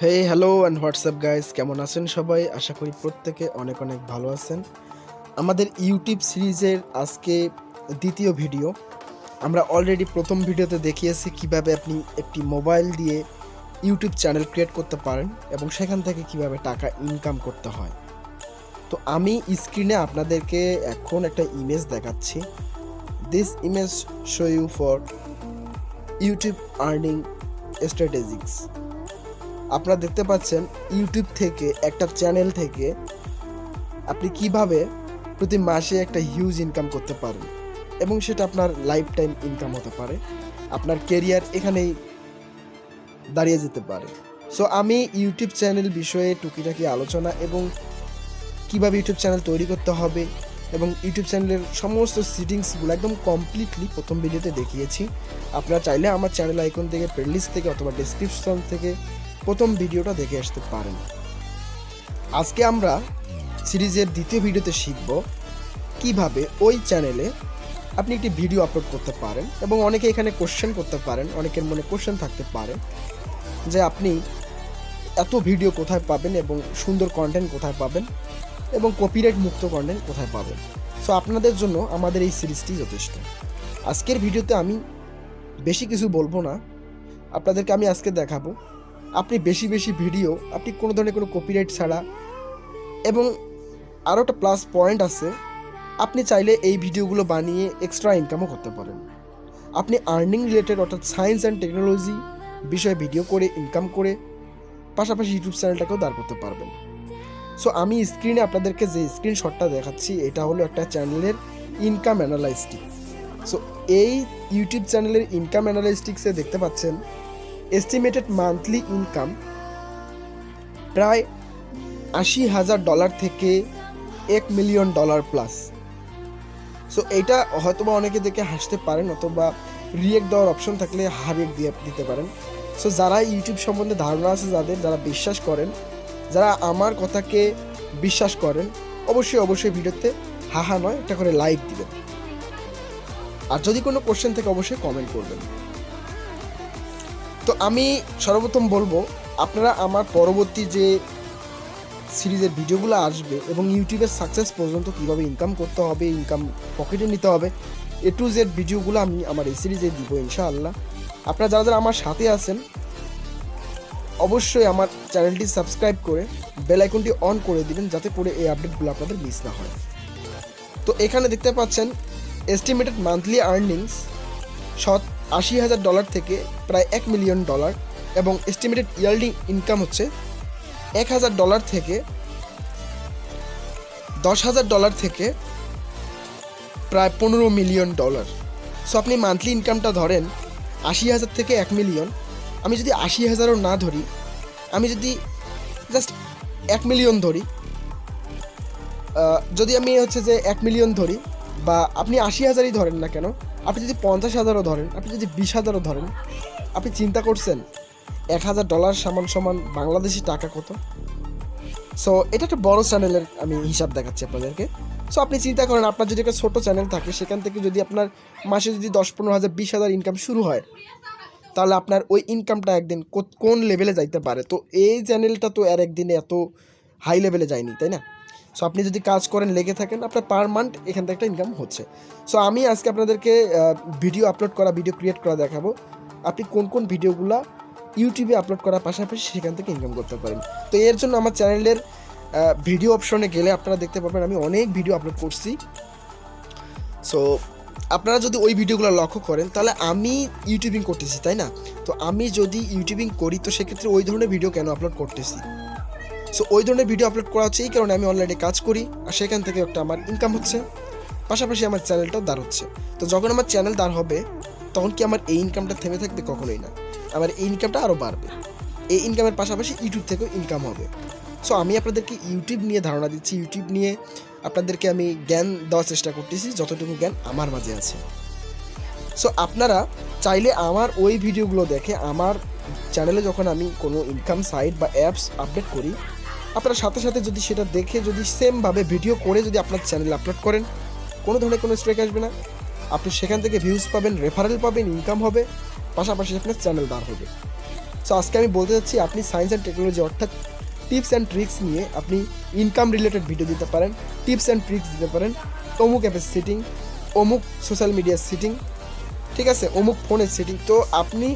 Hello and WhatsApp guys, কেমন আছেন সবাই? আশা করি প্রত্যেকে অনেক অনেক ভালো আছেন। আমাদের ইউটিউব সিরিজের আজকে দ্বিতীয় ভিডিও। আমরা অলরেডি প্রথম ভিডিওতে দেখিয়েছি কিভাবে আপনি একটি মোবাইল দিয়ে ইউটিউব চ্যানেল ক্রিয়েট করতে পারেন এবং সেখান থেকে কিভাবে টাকা ইনকাম করতে হয়। তো আমি স্ক্রিনে আপনাদেরকে এখন একটা ইমেজ দেখাচ্ছি। This image show you for YouTube earning strategics. আপনারা দেখতে পাচ্ছেন ইউটিউব থেকে একটা চ্যানেল থেকে আপনি কিভাবে প্রতি মাসে একটা হিউজ ইনকাম করতে পারেন এবং সেটা আপনার লাইফ টাইম ইনকাম হতে পারে। আপনার কেরিয়ার এখানেই দাঁড়িয়ে যেতে পারে। সো আমি ইউটিউব চ্যানেল বিষয়ে টুকিটাকি আলোচনা এবং কিভাবে ইউটিউব চ্যানেল তৈরি করতে হবে এবং ইউটিউব চ্যানেলের সমস্ত সেটিংসগুলো একদম কমপ্লিটলি প্রথম ভিডিওতে দেখিয়েছি। আপনারা চাইলে আমার চ্যানেল আইকন থেকে, প্লেলিস্ট থেকে অথবা ডেসক্রিপশন থেকে প্রথম ভিডিওটা দেখে আসতে পারেন। আজকে আমরা সিরিজের দ্বিতীয় ভিডিওতে শিখব কিভাবে ওই চ্যানেলে আপনি একটি ভিডিও আপলোড করতে পারেন এবং অনেকে এখানে কোশ্চেন করতে পারেন, অনেকের মনে কোশ্চেন থাকতে পারে যে আপনি এত ভিডিও কোথায় পাবেন এবং সুন্দর কন্টেন্ট কোথায় পাবেন এবং কপিরাইট মুক্ত কন্টেন্ট কোথায় পাবেন। সো আপনাদের জন্য আমাদের এই সিরিজটি যথেষ্ট। আজকের ভিডিওতে আমি বেশি কিছু বলবো না, আপনাদেরকে আমি আজকে দেখাবো আপনি বেশি বেশি ভিডিও আপনি কোনো ধরনের কোনো কপিরাইট ছাড়া, এবং আরও একটা প্লাস পয়েন্ট আছে, আপনি চাইলে এই ভিডিওগুলো বানিয়ে এক্সট্রা ইনকামও করতে পারেন। আপনি আর্নিং রিলেটেড অর্থাৎ সায়েন্স অ্যান্ড টেকনোলজি বিষয়ে ভিডিও করে ইনকাম করে পাশাপাশি ইউটিউব চ্যানেলটাকেও দাঁড় করতে পারবেন। সো আমি স্ক্রিনে আপনাদেরকে যে স্ক্রিনশটটা দেখাচ্ছি এটা হলো একটা চ্যানেলের ইনকাম অ্যানালাইস্টিক্স। সো এই ইউটিউব চ্যানেলের ইনকাম অ্যানালাইস্টিক্সে দেখতে পাচ্ছেন এস্টিমেটেড মান্থলি ইনকাম প্রায় $80,000 থেকে $1 মিলিয়ন প্লাস। সো এইটা হয়তোবা অনেকে দেখে হাসতে পারেন অথবা রিয়েক্ট দেওয়ার অপশন থাকলে রিয়েক্ট দিতে পারেন। সো যারা ইউটিউব সম্বন্ধে ধারণা আছে, যারা বিশ্বাস করেন, যারা আমার কথাকে বিশ্বাস করেন, অবশ্যই ভিডিওতে হাহা নয় একটা করে লাইক দিবেন, আর যদি কোনো কোশ্চেন থেকে অবশ্যই কমেন্ট করবেন। তো আমি সর্বপ্রথম বলবো আপনারা আমার পরবর্তী যে সিরিজের ভিডিওগুলো আসবে এবং ইউটিউবের সাকসেস পর্যন্ত কীভাবে ইনকাম করতে হবে, ইনকাম পকেটে নিতে হবে, A to Z ভিডিওগুলো আমি আমার এই সিরিজে দিব ইনশাআল্লাহ। আপনারা যারা যারা আমার সাথে আছেন অবশ্যই আমার চ্যানেলটি সাবস্ক্রাইব করে বেল আইকনটি অন করে দিবেন যাতে করে এই আপডেটগুলো আপনাদের মিস না হয়। তো এখানে দেখতে পাচ্ছেন এস্টিমেটেড মান্থলি আর্নিংস $80,000 থেকে প্রায় $1 মিলিয়ন এবং এস্টিমেটেড ইয়ার্লি ইনকাম হচ্ছে $1,000 থেকে $10,000 থেকে প্রায় $15 মিলিয়ন। সো আপনি মান্থলি ইনকামটা ধরেন 80,000 থেকে 1 মিলিয়ন। আমি যদি 80,000ও না ধরি, আমি যদি জাস্ট 1 মিলিয়ন ধরি, যদি আমি হচ্ছে যে 1 মিলিয়ন ধরি, বা আপনি 80,000ই ধরেন না কেন, আপনি যদি 50,000ও ধরেন, আপনি যদি 20,000ও ধরেন, আপনি চিন্তা করছেন $1,000 সমান বাংলাদেশি টাকা কত? সো এটা একটা বড় চ্যানেলের আমি হিসাব দেখাচ্ছি আপনাদেরকে। সো আপনি চিন্তা করেন আপনার যদি একটা ছোটো চ্যানেল থাকে, সেখান থেকে যদি আপনার মাসে যদি 10-15,000 20,000 ইনকাম শুরু হয়, তাহলে আপনার ওই ইনকামটা একদিন কোন লেভেলে যাইতে পারে। তো এই চ্যানেলটা তো আর একদিনে এত হাই লেভেলে যায়নি, তাই না? সো আপনি যদি কাজ করেন, লেগে থাকেন, আপনার পার মান্থ এখান থেকে একটা ইনকাম হচ্ছে। সো আমি আজকে আপনাদেরকে ভিডিও আপলোড করা, ভিডিও ক্রিয়েট করা দেখাবো আপনি কোন কোন ভিডিওগুলো ইউটিউবে আপলোড করার পাশাপাশি সেখান থেকে ইনকাম করতে পারেন। তো এর জন্য আমার চ্যানেলের ভিডিও অপশনে গেলে আপনারা দেখতে পাবেন আমি অনেক ভিডিও আপলোড করছি। সো আপনারা যদি ওই ভিডিওগুলো লক্ষ্য করেন তাহলে আমি ইউটিউবিং করতেছি, তাই না? তো আমি যদি ইউটিউবিং করি তো সেক্ষেত্রে ওই ধরনের ভিডিও কেন আপলোড করতেছি? সো ওই ধরনের ভিডিও আপলোড করা হচ্ছে এই কারণে আমি অনলাইনে কাজ করি আর সেখান থেকে একটা আমার ইনকাম হচ্ছে, পাশাপাশি আমার চ্যানেলটাও দাঁড় হচ্ছে। তো যখন আমার চ্যানেল দাঁড় হবে তখন কি আমার এই ইনকামটা থেমে থাকবে? কখনোই না, আমার এই ইনকামটা আরও বাড়বে। এই ইনকামের পাশাপাশি ইউটিউব থেকেও ইনকাম হবে। সো আমি আপনাদেরকে ইউটিউব নিয়ে ধারণা দিচ্ছি, ইউটিউব নিয়ে আপনাদেরকে আমি জ্ঞান দেওয়ার চেষ্টা করতেছি যতটুকু জ্ঞান আমার মাঝে আছে। সো আপনারা চাইলে আমার ওই ভিডিওগুলো দেখে আমার চ্যানেলে যখন আমি কোনো ইনকাম সাইট বা অ্যাপস আপডেট করি, আপনারা সাথে সাথে যদি সেটা দেখে যদি সেমভাবে ভিডিও করে যদি আপনার চ্যানেলে আপলোড করেন, কোনো ধরনের কোনো স্ট্রাইক আসবে না। আপনি সেখান থেকে ভিউজ পাবেন, রেফারেল পাবেন, ইনকাম হবে, পাশাপাশি আপনার চ্যানেল দাঁড় হবে। সো আজকে আমি বলতে চাচ্ছি আপনি সায়েন্স অ্যান্ড টেকনোলজি অর্থাৎ টিপস অ্যান্ড ট্রিক্স নিয়ে আপনি ইনকাম রিলেটেড ভিডিও দিতে পারেন, টিপস অ্যান্ড ট্রিক্স দিতে পারেন, অমুক অ্যাপের সেটিং, অমুক সোশ্যাল মিডিয়ার সেটিং, ঠিক আছে, অমুক ফোনের সেটিং। তো আপনি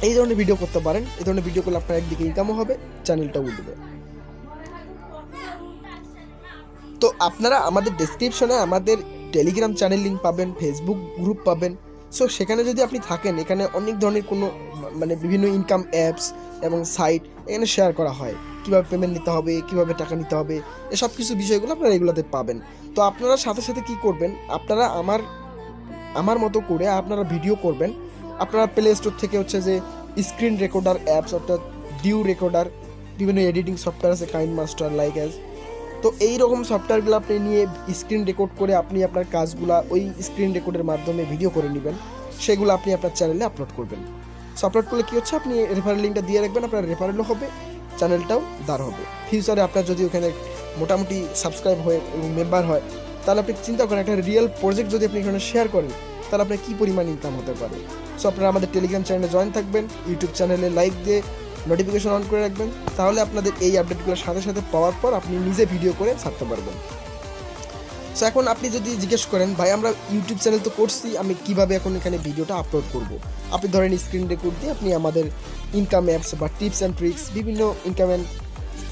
এই ধরনের ভিডিও করতে পারেন। এই ধরনের ভিডিও করলে আপনার একদিকে ইনকামও হবে, চ্যানেলটাও উঠবে। তো আপনারা আমাদের ডেসক্রিপশনে আমাদের টেলিগ্রাম চ্যানেল লিঙ্ক পাবেন, ফেসবুক গ্রুপ পাবেন। সো সেখানে যদি আপনি থাকেন, এখানে অনেক ধরনের কোনো মানে বিভিন্ন ইনকাম অ্যাপস এবং সাইট এখানে শেয়ার করা হয়, কীভাবে পেমেন্ট নিতে হবে, কীভাবে টাকা নিতে হবে, এসব কিছু বিষয়গুলো আপনারা এগুলোতে পাবেন। তো আপনারা সাথে সাথে কী করবেন, আপনারা আমার মতো করে আপনারা ভিডিও করবেন। আপনারা প্লে স্টোর থেকে হচ্ছে যে স্ক্রিন রেকর্ডার অ্যাপস অর্থাৎ ডিউ রেকর্ডার, বিভিন্ন এডিটিং সফটওয়্যার আছে, কাইন মাস্টার, লাইক অ্যাজ, তো এই রকম সফটওয়্যারগুলো আপনি নিয়ে স্ক্রিন রেকর্ড করে আপনি আপনার কাজগুলো ওই স্ক্রিন রেকর্ডের মাধ্যমে ভিডিও করে নেবেন, সেগুলো আপনি আপনার চ্যানেলে আপলোড করবেন। সো আপলোড করলে কী হচ্ছে, আপনি রেফারেল লিঙ্কটা দিয়ে রাখবেন, আপনার রেফারেলও হবে, চ্যানেলটাও দাঁড় হবে। ফিউচারে আপনার যদি ওখানে মোটামুটি সাবস্ক্রাইব হয় এবং মেম্বার হয়, তাহলে আপনি চিন্তা করেন একটা রিয়েল প্রজেক্ট যদি আপনি এখানে শেয়ার করেন, তাহলে আপনার কী পরিমাণ ইনকাম হতে পারে। সো আপনারা আমাদের টেলিগ্রাম চ্যানেলে জয়েন থাকবেন, ইউটিউব চ্যানেলে লাইক দিয়ে নোটিফিকেশন অন করে রাখবেন, তাহলে আপনাদের এই আপডেটগুলো সাথে সাথে পাওয়ার পর আপনি নিজে ভিডিও করে ছাড়তে পারবেন। সো এখন আপনি যদি জিজ্ঞেস করেন ভাই আমরা ইউটিউব চ্যানেল তো করছি, আমি কিভাবে এখন এখানে ভিডিওটা আপলোড করব, আপনি ধরেন স্ক্রিন রেকর্ড দিয়ে আপনি আমাদের ইনকাম অ্যাপস বা টিপস অ্যান্ড ট্রিক্স বিভিন্ন ইনকাম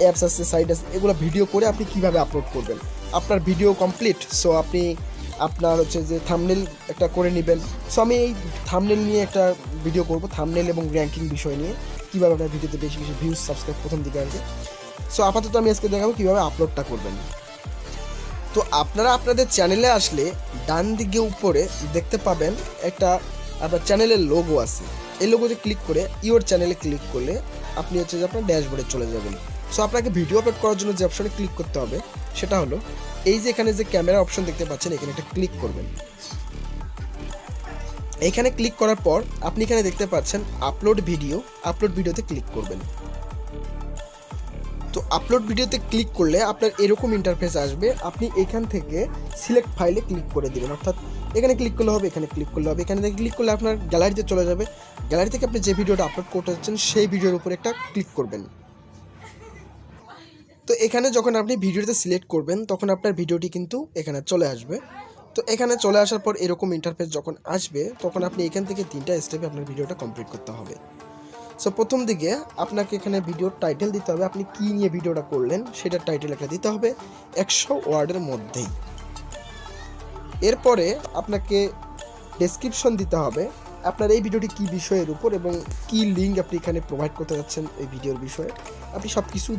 অ্যাপস আছে, সাইট আছে, এগুলো ভিডিও করে আপনি কিভাবে আপলোড করবেন। আপনার ভিডিও কমপ্লিট, সো আপনি আপনার হচ্ছে যে থাম্বনেল একটা করে নেবেন। সো আমি এই থাম্বনেল নিয়ে একটা ভিডিও করব, থাম্বনেল এবং র্যাঙ্কিং বিষয় নিয়ে, কীভাবে আপনার ভিডিওতে বেশি বেশি ভিউজ সাবস্ক্রাইব প্রথম দিকে আসবে। সো আপাতত আমি আজকে দেখাবো কীভাবে আপলোডটা করবেন। তো আপনারা আপনাদের চ্যানেলে আসলে ডান দিকে উপরে দেখতে পাবেন একটা আপনার চ্যানেলের লোগো আছে, এই লোগোতে ক্লিক করে ইওর চ্যানেলে ক্লিক করলে আপনি হচ্ছে যে আপনার ড্যাশবোর্ডে চলে যাবেন। সো আপনাকে ভিডিও আপলোড করার জন্য যে অপশনে ক্লিক করতে হবে সেটা হলো এই যে এখানে যে ক্যামেরা অপশন দেখতে পাচ্ছেন, এখানে একটা ক্লিক করবেন। এইখানে ক্লিক করার পর আপনি এখানে দেখতে পাচ্ছেন আপলোড ভিডিও, আপলোড ভিডিওতে ক্লিক করবেন। তো আপলোড ভিডিওতে ক্লিক করলে আপনার এরকম ইন্টারফেস আসবে, আপনি এখান থেকে সিলেক্ট ফাইলে ক্লিক করে দেবেন, অর্থাৎ এখানে ক্লিক করলে হবে, এখানে ক্লিক করলে হবে, এখানে থেকে ক্লিক করলে আপনার গ্যালারিতে চলে যাবে। গ্যালারি থেকে আপনি যে ভিডিওটা আপলোড করতে যাচ্ছেন সেই ভিডিওর উপর একটা ক্লিক করবেন। তো এখানে যখন আপনি ভিডিওতে সিলেক্ট করবেন তখন আপনার ভিডিওটি কিন্তু এখানে চলে আসবে। তো এখানে চলে আসার পর এরকম ইন্টারফেস যখন আসবে তখন আপনি এখান থেকে 3টা স্টেপে আপনার ভিডিওটা কমপ্লিট করতে হবে। সো প্রথম দিকে আপনাকে এখানে ভিডিওর টাইটেল দিতে হবে, আপনি কী নিয়ে ভিডিওটা করলেন সেটার টাইটেল একটা দিতে হবে 100 ওয়ার্ডের মধ্যেই। এরপরে আপনাকে ডেসক্রিপশন দিতে হবে আপনার এই ভিডিওটি কী বিষয়ের উপর এবং কী লিঙ্ক আপনি এখানে প্রোভাইড করতে যাচ্ছেন এই ভিডিওর বিষয়ে, আপনি সব কিছু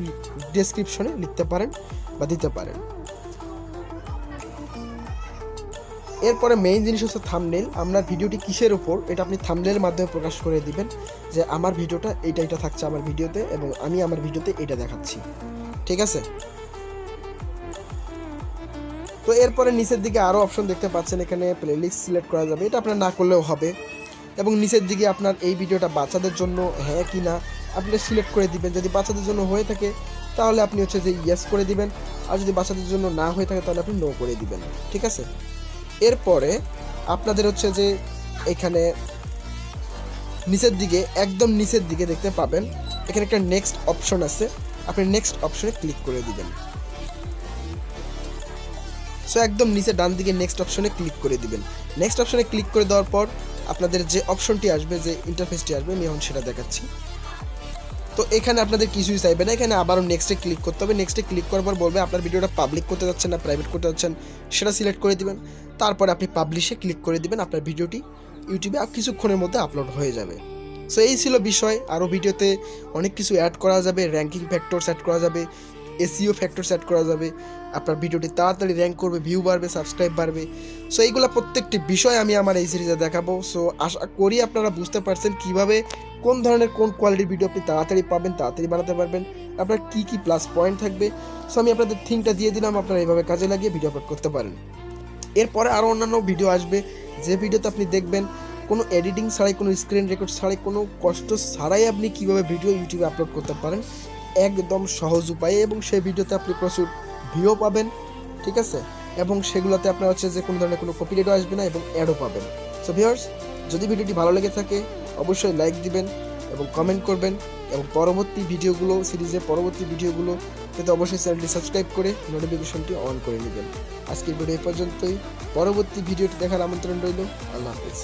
ডেসক্রিপশনে লিখতে পারেন বা দিতে পারেন। এরপরে মেইন জিনিস হচ্ছে থাম্বনেল, আপনার ভিডিওটি কিসের উপর এটা আপনি থাম্বনেলের মাধ্যমে প্রকাশ করে দিবেন যে আমার ভিডিওটা এইটা থাকছে আমার ভিডিওতে এবং আমি আমার ভিডিওতে এটা দেখাচ্ছি, ঠিক আছে। তো এরপরে নিচের দিকে আরও অপশন দেখতে পাচ্ছেন, এখানে প্লেলিস্ট সিলেক্ট করা যাবে, এটা আপনার না করলেও হবে। এবং নিচের দিকে আপনার এই ভিডিওটা বাচ্চাদের জন্য হ্যাঁ কি না আপনি সিলেক্ট করে দিবেন, যদি বাচ্চাদের জন্য হয়ে থাকে তাহলে আপনি হচ্ছে যে ইয়েস করে দিবেন, আর যদি বাচ্চাদের জন্য না হয়ে থাকে তাহলে আপনি নো করে দিবেন, ঠিক আছে। এরপরে আপনাদের হচ্ছে যে এখানে নিচের দিকে একদম নিচের দিকে দেখতে পাবেন এখানে একটা নেক্সট অপশন আছে, আপনি নেক্সট অপশনে ক্লিক করে দিবেন। সো একদম নিচে ডান দিকে নেক্সট অপশনে ক্লিক করে দিবেন। নেক্সট অপশনে ক্লিক করে দেওয়ার পর আপনাদের যে অপশনটি আসবে, যে ইন্টারফেসটি আসবে, আমি এখন সেটা দেখাচ্ছি। তো এখানে আপনাদের কিছুই চাইবে না, এখানে আবারও নেক্সটে ক্লিক করতে হবে। নেক্সটে ক্লিক করার পর বলবে আপনার ভিডিওটা পাবলিক করতে যাচ্ছেন না প্রাইভেট করতে যাচ্ছেন, সেটা সিলেক্ট করে দিবেন। তারপরে আপনি পাবলিশে ক্লিক করে দিবেন, আপনার ভিডিওটি ইউটিউবে কিছুক্ষণের মধ্যে আপলোড হয়ে যাবে। সো এই ছিল বিষয়, আরও ভিডিওতে অনেক কিছু অ্যাড করা যাবে, র্যাঙ্কিং ফ্যাক্টরস অ্যাড করা যাবে, এসইও ফ্যাক্টরস অ্যাড করা যাবে, আপনার ভিডিওটি তাড়াতাড়ি র্যাঙ্ক করবে, ভিউ বাড়বে, সাবস্ক্রাইব বাড়বে। সো এইগুলো প্রত্যেকটি বিষয় আমি আমার এই সিরিজে দেখাবো। সো আশা করি আপনারা বুঝতে পারছেন কীভাবে কোন ধরনের কোন কোয়ালিটির ভিডিও আপনি তাড়াতাড়ি পাবেন, তাড়াতাড়ি বানাতে পারবেন, আপনার কী কী প্লাস পয়েন্ট থাকবে। সো আমি আপনাদের থিংকটা দিয়ে দিলাম, আপনারা এইভাবে কাজে লাগিয়ে ভিডিও আপলোড করতে পারেন। এরপরে আরও অন্যান্য ভিডিও আসবে, যে ভিডিওতে আপনি দেখবেন কোনো এডিটিং ছাড়াই, কোনো স্ক্রিন রেকর্ড ছাড়াই, কোনো কষ্ট ছাড়াই আপনি কীভাবে ভিডিও ইউটিউবে আপলোড করতে পারেন একদম সহজ উপায়ে, এবং সেই ভিডিওতে আপনি প্রচুর ভিউ পাবেন, ঠিক আছে, এবং সেগুলোতে আপনার হচ্ছে যে কোনো ধরনের কোনো কপিরাইটও আসবে না এবং অ্যাডও পাবেন। সো ভিউয়ার্স, যদি ভিডিওটি ভালো লেগে থাকে অবশ্যই লাইক দিবেন এবং কমেন্ট করবেন এবং পরবর্তী ভিডিওগুলো সিরিজের পরবর্তী ভিডিওগুলো পেতে অবশ্যই চ্যানেলটি সাবস্ক্রাইব করে নোটিফিকেশনটি অন করে নেবেন। আজকের ভিডিও এই পর্যন্তই। পরবর্তী ভিডিওটি দেখার আমন্ত্রণ রইল। আল্লাহ হাফেজ।